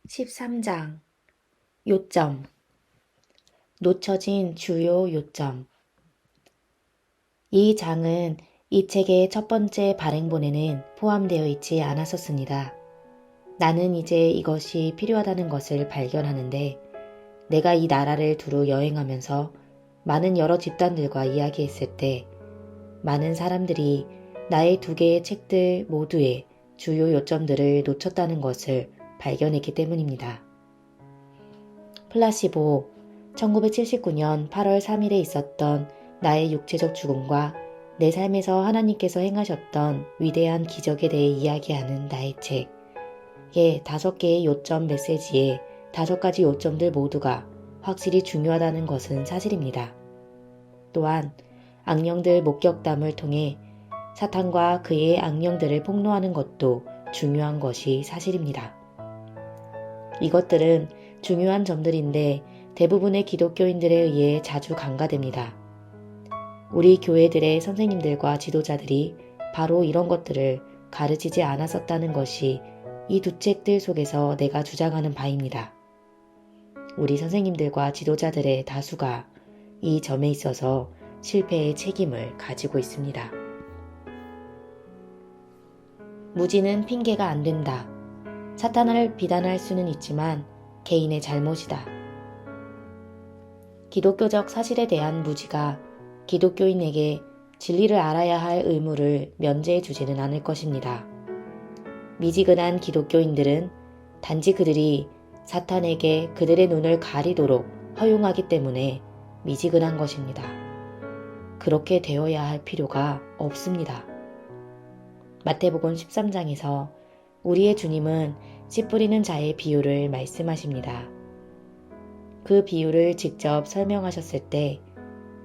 13장 요점 놓쳐진 주요 요점. 이 장은 이 책의 첫 번째 발행본에는 포함되어 있지 않았었습니다. 나는 이제 이것이 필요하다는 것을 발견하는데, 내가 이 나라를 두루 여행하면서 많은 여러 집단들과 이야기했을 때 많은 사람들이 나의 두 개의 책들 모두의 주요 요점들을 놓쳤다는 것을 발견했기 때문입니다. 플라시보, 1979년 8월 3일에 있었던 나의 육체적 죽음과 내 삶에서 하나님께서 행하셨던 위대한 기적에 대해 이야기하는 나의 책의 5개의 요점 메시지에 5가지 요점들 모두가 확실히 중요하다는 것은 사실입니다. 또한 악령들 목격담을 통해 사탄과 그의 악령들을 폭로하는 것도 중요한 것이 사실입니다. 이것들은 중요한 점들인데 대부분의 기독교인들에 의해 자주 간과됩니다. 우리 교회들의 선생님들과 지도자들이 바로 이런 것들을 가르치지 않았었다는 것이 이 두 책들 속에서 내가 주장하는 바입니다. 우리 선생님들과 지도자들의 다수가 이 점에 있어서 실패의 책임을 가지고 있습니다. 무지는 핑계가 안 된다. 사탄을 비난할 수는 있지만 개인의 잘못이다. 기독교적 사실에 대한 무지가 기독교인에게 진리를 알아야 할 의무를 면제해 주지는 않을 것입니다. 미지근한 기독교인들은 단지 그들이 사탄에게 그들의 눈을 가리도록 허용하기 때문에 미지근한 것입니다. 그렇게 되어야 할 필요가 없습니다. 마태복음 13장에서 우리의 주님은 씨 뿌리는 자의 비유를 말씀하십니다. 그 비유를 직접 설명하셨을 때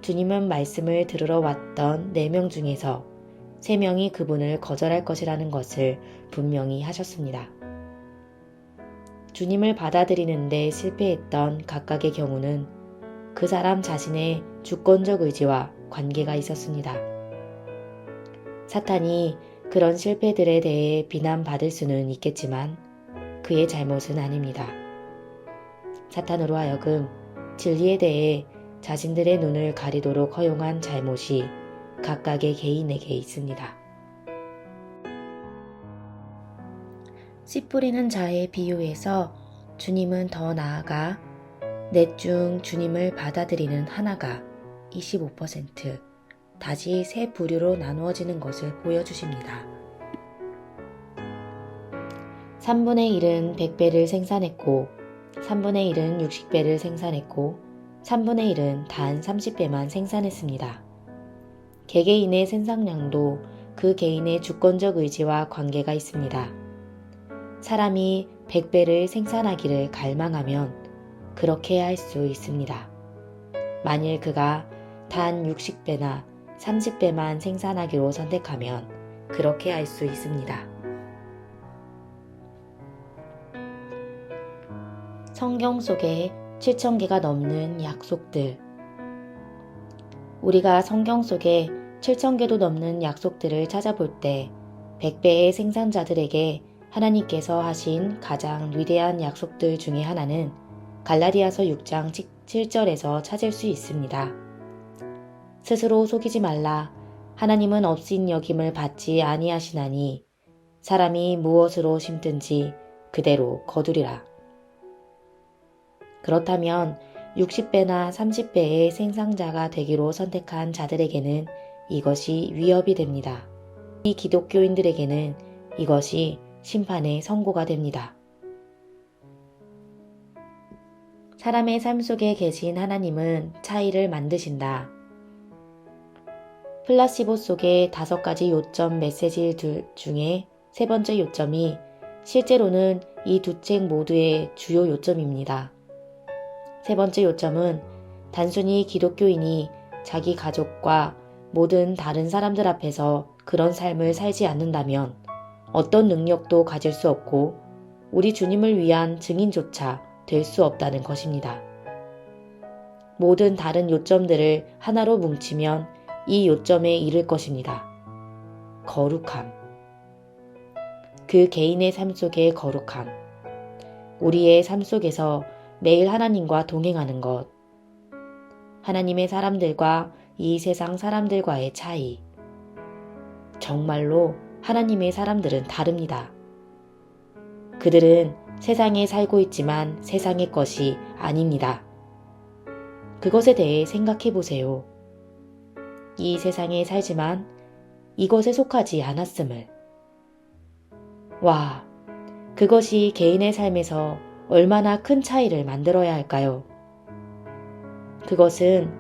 주님은 말씀을 들으러 왔던 4명 중에서 3명이 그분을 거절할 것이라는 것을 분명히 하셨습니다. 주님을 받아들이는데 실패했던 각각의 경우는 그 사람 자신의 주권적 의지와 관계가 있었습니다. 사탄이 그런 실패들에 대해 비난받을 수는 있겠지만 그의 잘못은 아닙니다. 사탄으로 하여금 진리에 대해 자신들의 눈을 가리도록 허용한 잘못이 각각의 개인에게 있습니다. 씨 뿌리는 자의 비유에서 주님은 더 나아가 넷 중 주님을 받아들이는 하나가 25%, 다시 세 부류로 나누어지는 것을 보여주십니다. 3분의 1은 100배를 생산했고 3분의 1은 60배를 생산했고 3분의 1은 단 30배만 생산했습니다. 개개인의 생산량도 그 개인의 주권적 의지와 관계가 있습니다. 사람이 100배를 생산하기를 갈망하면 그렇게 할 수 있습니다. 만일 그가 단 60배나 30배만 생산하기로 선택하면 그렇게 할 수 있습니다. 성경 속에 7,000개가 넘는 약속들. 우리가 성경 속에 7,000개도 넘는 약속들을 찾아볼 때 100배의 생산자들에게 하나님께서 하신 가장 위대한 약속들 중에 하나는 갈라디아서 6장 7절에서 찾을 수 있습니다. 스스로 속이지 말라. 하나님은 없인 여김을 받지 아니하시나니 사람이 무엇으로 심든지 그대로 거두리라. 그렇다면 60배나 30배의 생산자가 되기로 선택한 자들에게는 이것이 위협이 됩니다. 이 기독교인들에게는 이것이 심판의 선고가 됩니다. 사람의 삶 속에 계신 하나님은 차이를 만드신다. 플라시보 속의 5가지 요점 메시지들 중에 세 번째 요점이 실제로는 이 두 책 모두의 주요 요점입니다. 세 번째 요점은 단순히 기독교인이 자기 가족과 모든 다른 사람들 앞에서 그런 삶을 살지 않는다면 어떤 능력도 가질 수 없고 우리 주님을 위한 증인조차 될 수 없다는 것입니다. 모든 다른 요점들을 하나로 뭉치면 이 요점에 이를 것입니다. 거룩함. 그 개인의 삶 속의 거룩함. 우리의 삶 속에서 매일 하나님과 동행하는 것. 하나님의 사람들과 이 세상 사람들과의 차이. 정말로 하나님의 사람들은 다릅니다. 그들은 세상에 살고 있지만 세상의 것이 아닙니다. 그것에 대해 생각해 보세요. 이 세상에 살지만 이것에 속하지 않았음을. 와, 그것이 개인의 삶에서 얼마나 큰 차이를 만들어야 할까요? 그것은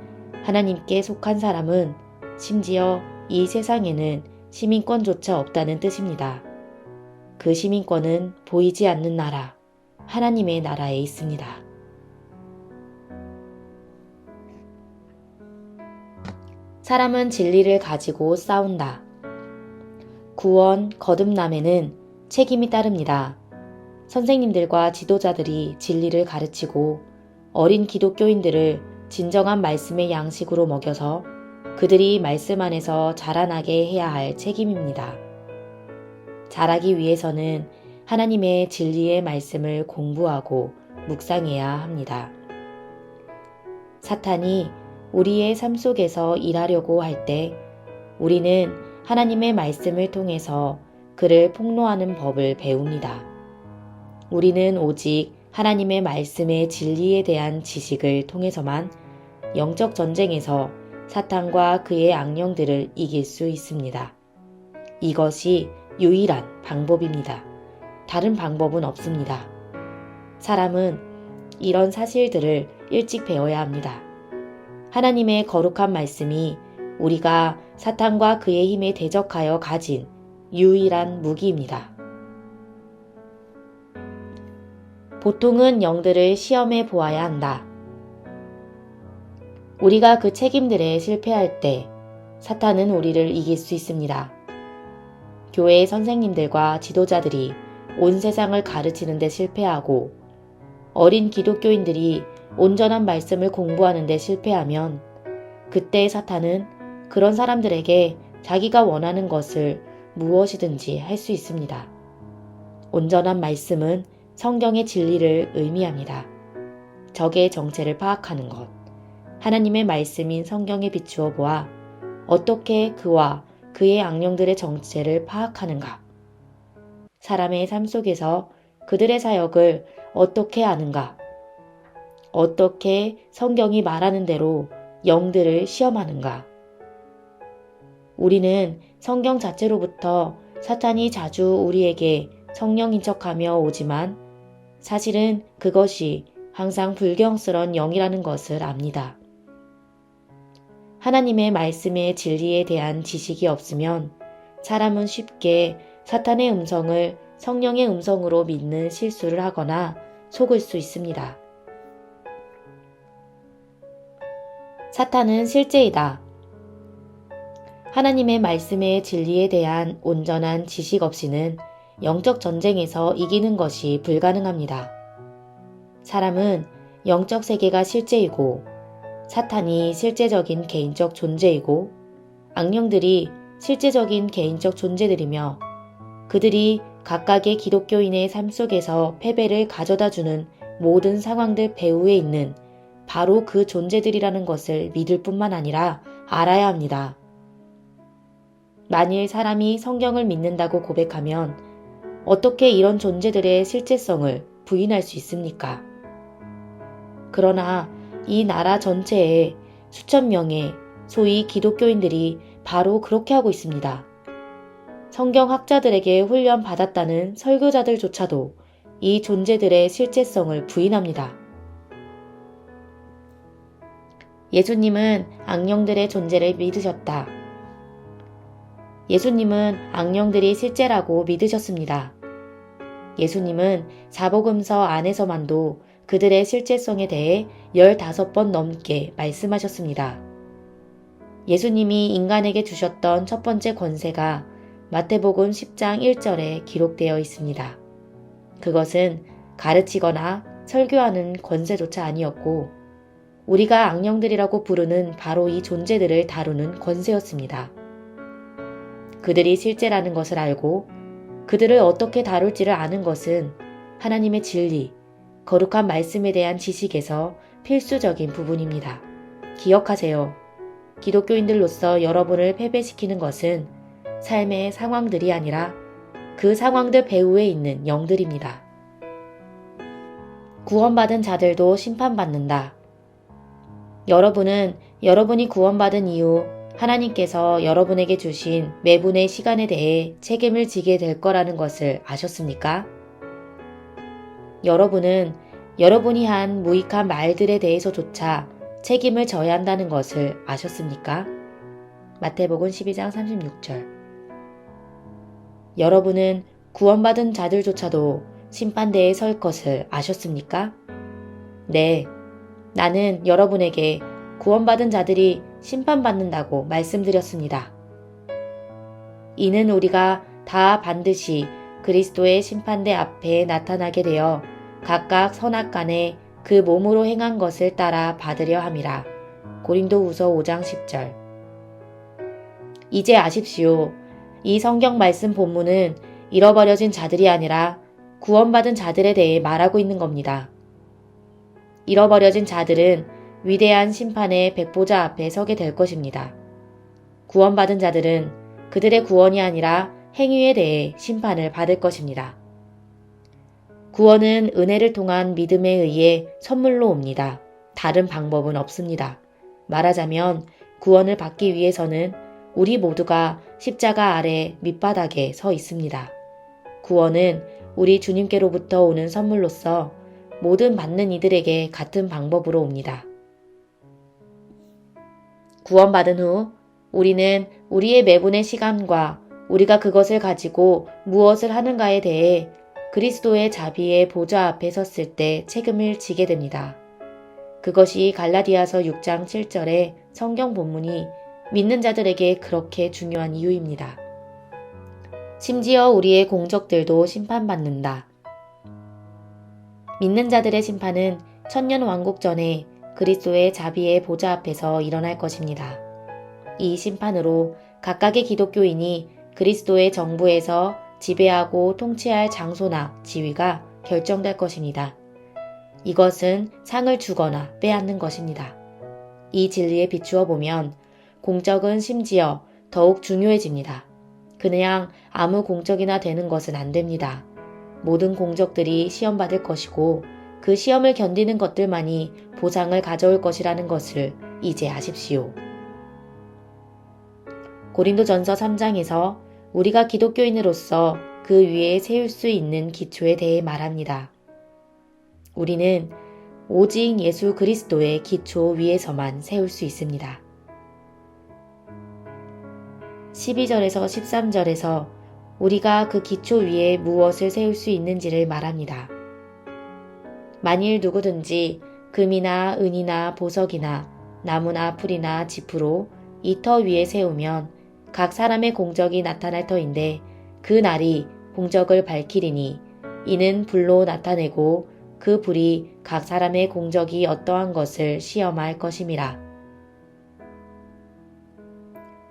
하나님께 속한 사람은 심지어 이 세상에는 시민권조차 없다는 뜻입니다. 그 시민권은 보이지 않는 나라, 하나님의 나라에 있습니다. 사람은 진리를 가지고 싸운다. 구원, 거듭남에는 책임이 따릅니다. 선생님들과 지도자들이 진리를 가르치고 어린 기독교인들을 진정한 말씀의 양식으로 먹여서 그들이 말씀 안에서 자라나게 해야 할 책임입니다. 자라기 위해서는 하나님의 진리의 말씀을 공부하고 묵상해야 합니다. 사탄이 우리의 삶 속에서 일하려고 할 때 우리는 하나님의 말씀을 통해서 그를 폭로하는 법을 배웁니다. 우리는 오직 하나님의 말씀의 진리에 대한 지식을 통해서만 영적 전쟁에서 사탄과 그의 악령들을 이길 수 있습니다. 이것이 유일한 방법입니다. 다른 방법은 없습니다. 사람은 이런 사실들을 일찍 배워야 합니다. 하나님의 거룩한 말씀이 우리가 사탄과 그의 힘에 대적하여 가진 유일한 무기입니다. 보통은 영들을 시험해 보아야 한다. 우리가 그 책임들에 실패할 때 사탄은 우리를 이길 수 있습니다. 교회의 선생님들과 지도자들이 온 세상을 가르치는 데 실패하고 어린 기독교인들이 온전한 말씀을 공부하는 데 실패하면 그때 사탄은 그런 사람들에게 자기가 원하는 것을 무엇이든지 할 수 있습니다. 온전한 말씀은 성경의 진리를 의미합니다. 적의 정체를 파악하는 것. 하나님의 말씀인 성경에 비추어 보아 어떻게 그와 그의 악령들의 정체를 파악하는가? 사람의 삶 속에서 그들의 사역을 어떻게 아는가? 어떻게 성경이 말하는 대로 영들을 시험하는가? 우리는 성경 자체로부터 사탄이 자주 우리에게 성령인 척하며 오지만 사실은 그것이 항상 불경스러운 영이라는 것을 압니다. 하나님의 말씀의 진리에 대한 지식이 없으면 사람은 쉽게 사탄의 음성을 성령의 음성으로 믿는 실수를 하거나 속을 수 있습니다. 사탄은 실제이다. 하나님의 말씀의 진리에 대한 온전한 지식 없이는 영적 전쟁에서 이기는 것이 불가능합니다. 사람은 영적 세계가 실제이고 사탄이 실제적인 개인적 존재이고 악령들이 실제적인 개인적 존재들이며 그들이 각각의 기독교인의 삶 속에서 패배를 가져다주는 모든 상황들 배후에 있는 바로 그 존재들이라는 것을 믿을 뿐만 아니라 알아야 합니다. 만일 사람이 성경을 믿는다고 고백하면 어떻게 이런 존재들의 실제성을 부인할 수 있습니까? 그러나 이 나라 전체에 수천 명의 소위 기독교인들이 바로 그렇게 하고 있습니다. 성경학자들에게 훈련받았다는 설교자들조차도 이 존재들의 실제성을 부인합니다. 예수님은 악령들의 존재를 믿으셨다. 예수님은 악령들이 실제라고 믿으셨습니다. 예수님은 사복음서 안에서만도 그들의 실제성에 대해 15번 넘게 말씀하셨습니다. 예수님이 인간에게 주셨던 첫 번째 권세가 마태복음 10장 1절에 기록되어 있습니다. 그것은 가르치거나 설교하는 권세조차 아니었고 우리가 악령들이라고 부르는 바로 이 존재들을 다루는 권세였습니다. 그들이 실제라는 것을 알고 그들을 어떻게 다룰지를 아는 것은 하나님의 진리, 거룩한 말씀에 대한 지식에서 필수적인 부분입니다. 기억하세요. 기독교인들로서 여러분을 패배시키는 것은 삶의 상황들이 아니라 그 상황들 배후에 있는 영들입니다. 구원받은 자들도 심판받는다. 여러분은 여러분이 구원받은 이후 하나님께서 여러분에게 주신 매분의 시간에 대해 책임을 지게 될 거라는 것을 아셨습니까? 여러분은 여러분이 한 무익한 말들에 대해서조차 책임을 져야 한다는 것을 아셨습니까? 마태복음 12장 36절. 여러분은 구원받은 자들조차도 심판대에 설 것을 아셨습니까? 네, 나는 여러분에게 구원받은 자들이 심판받는다고 말씀드렸습니다. 이는 우리가 다 반드시 그리스도의 심판대 앞에 나타나게 되어 각각 선악간에 그 몸으로 행한 것을 따라 받으려 함이라. 고린도후서 5장 10절. 이제 아십시오. 이 성경 말씀 본문은 잃어버려진 자들이 아니라 구원받은 자들에 대해 말하고 있는 겁니다. 잃어버려진 자들은 위대한 심판의 백보자 앞에 서게 될 것입니다. 구원받은 자들은 그들의 구원이 아니라 행위에 대해 심판을 받을 것입니다. 구원은 은혜를 통한 믿음에 의해 선물로 옵니다. 다른 방법은 없습니다. 말하자면 구원을 받기 위해서는 우리 모두가 십자가 아래 밑바닥에 서 있습니다. 구원은 우리 주님께로부터 오는 선물로서 모든 받는 이들에게 같은 방법으로 옵니다. 구원받은 후 우리는 우리의 매분의 시간과 우리가 그것을 가지고 무엇을 하는가에 대해 그리스도의 자비의 보좌 앞에 섰을 때 책임을 지게 됩니다. 그것이 갈라디아서 6장 7절의 성경 본문이 믿는 자들에게 그렇게 중요한 이유입니다. 심지어 우리의 공적들도 심판받는다. 믿는 자들의 심판은 천년 왕국 전에 그리스도의 자비의 보좌 앞에서 일어날 것입니다. 이 심판으로 각각의 기독교인이 그리스도의 정부에서 지배하고 통치할 장소나 지위가 결정될 것입니다. 이것은 상을 주거나 빼앗는 것입니다. 이 진리에 비추어 보면 공적은 심지어 더욱 중요해집니다. 그냥 아무 공적이나 되는 것은 안 됩니다. 모든 공적들이 시험받을 것이고 그 시험을 견디는 것들만이 보상을 가져올 것이라는 것을 이제 아십시오. 고린도전서 3장에서 우리가 기독교인으로서 그 위에 세울 수 있는 기초에 대해 말합니다. 우리는 오직 예수 그리스도의 기초 위에서만 세울 수 있습니다. 12절에서 13절에서 우리가 그 기초 위에 무엇을 세울 수 있는지를 말합니다. 만일 누구든지 금이나 은이나 보석이나 나무나 풀이나 지푸로 이 터 위에 세우면 각 사람의 공적이 나타날 터인데 그 날이 공적을 밝히리니 이는 불로 나타내고 그 불이 각 사람의 공적이 어떠한 것을 시험할 것임이라.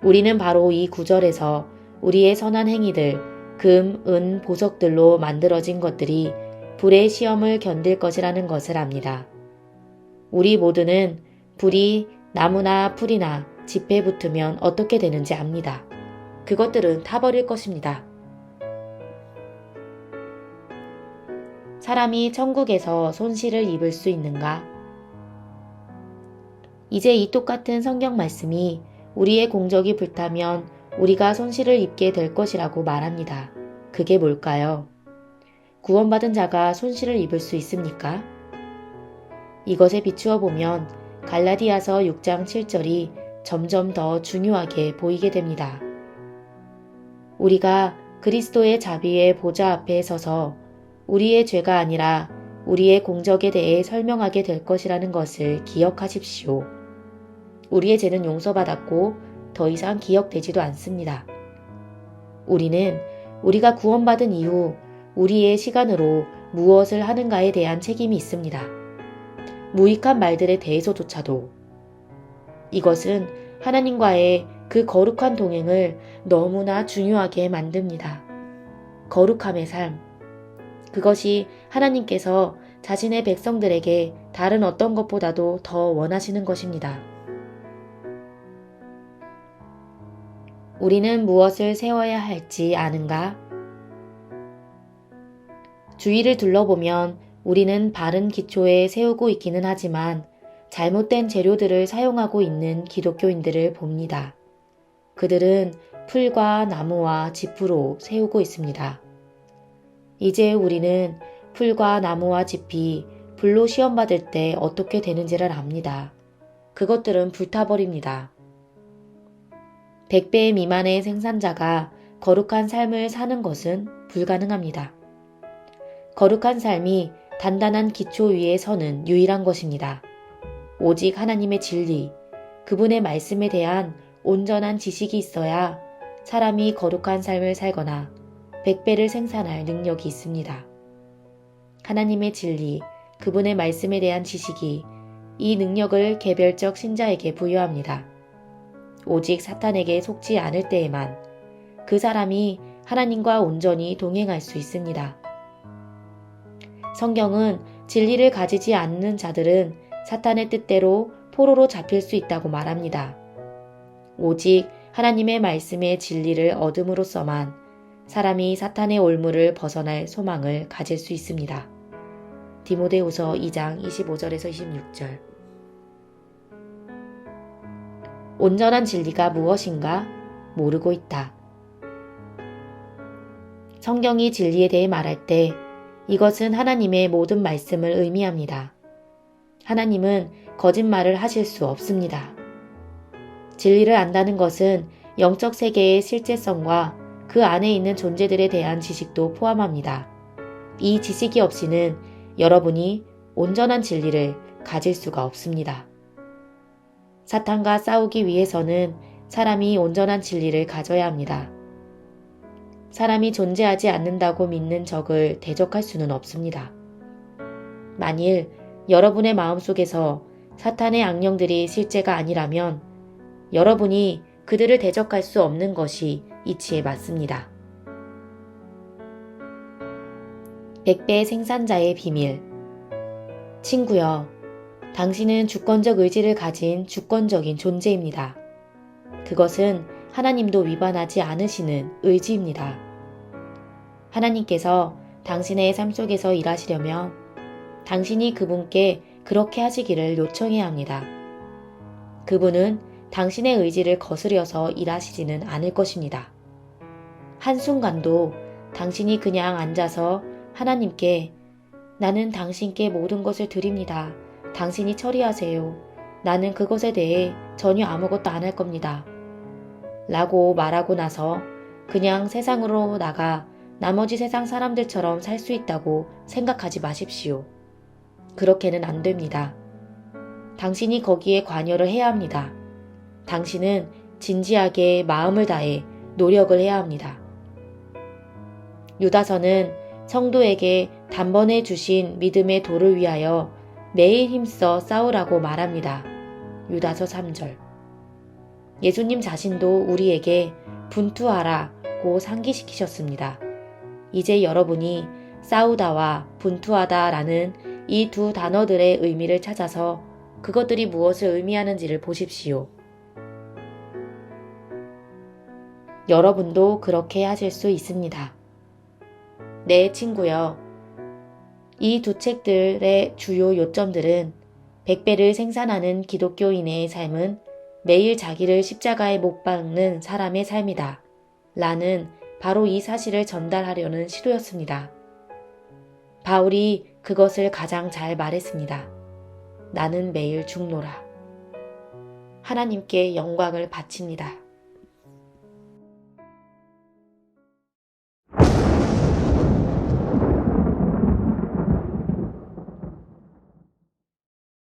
우리는 바로 이 구절에서 우리의 선한 행위들, 금, 은, 보석들로 만들어진 것들이 불의 시험을 견딜 것이라는 것을 압니다. 우리 모두는 불이 나무나 풀이나 집에 붙으면 어떻게 되는지 압니다. 그것들은 타버릴 것입니다. 사람이 천국에서 손실을 입을 수 있는가? 이제 이 똑같은 성경 말씀이 우리의 공적이 불타면 우리가 손실을 입게 될 것이라고 말합니다. 그게 뭘까요? 구원받은 자가 손실을 입을 수 있습니까? 이것에 비추어 보면 갈라디아서 6장 7절이 점점 더 중요하게 보이게 됩니다. 우리가 그리스도의 자비의 보좌 앞에 서서 우리의 죄가 아니라 우리의 공적에 대해 설명하게 될 것이라는 것을 기억하십시오. 우리의 죄는 용서받았고 더 이상 기억되지도 않습니다. 우리는 우리가 구원받은 이후 우리의 시간으로 무엇을 하는가에 대한 책임이 있습니다. 무익한 말들에 대해서조차도. 이것은 하나님과의 그 거룩한 동행을 너무나 중요하게 만듭니다. 거룩함의 삶. 그것이 하나님께서 자신의 백성들에게 다른 어떤 것보다도 더 원하시는 것입니다. 우리는 무엇을 세워야 할지 아는가? 주위를 둘러보면 우리는 바른 기초에 세우고 있기는 하지만 잘못된 재료들을 사용하고 있는 기독교인들을 봅니다. 그들은 풀과 나무와 짚으로 세우고 있습니다. 이제 우리는 풀과 나무와 짚이 불로 시험받을 때 어떻게 되는지를 압니다. 그것들은 불타버립니다. 100배 미만의 생산자가 거룩한 삶을 사는 것은 불가능합니다. 거룩한 삶이 단단한 기초 위에 서는 유일한 것입니다. 오직 하나님의 진리, 그분의 말씀에 대한 온전한 지식이 있어야 사람이 거룩한 삶을 살거나 100배를 생산할 능력이 있습니다. 하나님의 진리, 그분의 말씀에 대한 지식이 이 능력을 개별적 신자에게 부여합니다. 오직 사탄에게 속지 않을 때에만 그 사람이 하나님과 온전히 동행할 수 있습니다. 성경은 진리를 가지지 않는 자들은 사탄의 뜻대로 포로로 잡힐 수 있다고 말합니다. 오직 하나님의 말씀의 진리를 얻음으로써만 사람이 사탄의 올무를 벗어날 소망을 가질 수 있습니다. 디모데후서 2장 25절에서 26절. 온전한 진리가 무엇인가 모르고 있다. 성경이 진리에 대해 말할 때 이것은 하나님의 모든 말씀을 의미합니다. 하나님은 거짓말을 하실 수 없습니다. 진리를 안다는 것은 영적 세계의 실제성과 그 안에 있는 존재들에 대한 지식도 포함합니다. 이 지식이 없이는 여러분이 온전한 진리를 가질 수가 없습니다. 사탄과 싸우기 위해서는 사람이 온전한 진리를 가져야 합니다. 사람이 존재하지 않는다고 믿는 적을 대적할 수는 없습니다. 만일 여러분의 마음속에서 사탄의 악령들이 실제가 아니라면 여러분이 그들을 대적할 수 없는 것이 이치에 맞습니다. 100배 생산자의 비밀. 친구여, 당신은 주권적 의지를 가진 주권적인 존재입니다. 그것은 하나님도 위반하지 않으시는 의지입니다. 하나님께서 당신의 삶 속에서 일하시려면 당신이 그분께 그렇게 하시기를 요청해야 합니다. 그분은 당신의 의지를 거스려서 일하시지는 않을 것입니다. 한순간도 당신이 그냥 앉아서 하나님께 나는 당신께 모든 것을 드립니다. 당신이 처리하세요. 나는 그것에 대해 전혀 아무것도 안 할 겁니다. 라고 말하고 나서 그냥 세상으로 나가 나머지 세상 사람들처럼 살 수 있다고 생각하지 마십시오. 그렇게는 안 됩니다. 당신이 거기에 관여를 해야 합니다. 당신은 진지하게 마음을 다해 노력을 해야 합니다. 유다서는 성도에게 단번에 주신 믿음의 도를 위하여 매일 힘써 싸우라고 말합니다. 유다서 3절. 예수님 자신도 우리에게 분투하라고 상기시키셨습니다. 이제 여러분이 싸우다와 분투하다라는 이 두 단어들의 의미를 찾아서 그것들이 무엇을 의미하는지를 보십시오. 여러분도 그렇게 하실 수 있습니다. 네, 친구여. 이 두 책들의 주요 요점들은 100배를 생산하는 기독교인의 삶은 매일 자기를 십자가에 못 박는 사람의 삶이다. 라는 바로 이 사실을 전달하려는 시도였습니다. 바울이 그것을 가장 잘 말했습니다. 나는 매일 죽노라. 하나님께 영광을 바칩니다.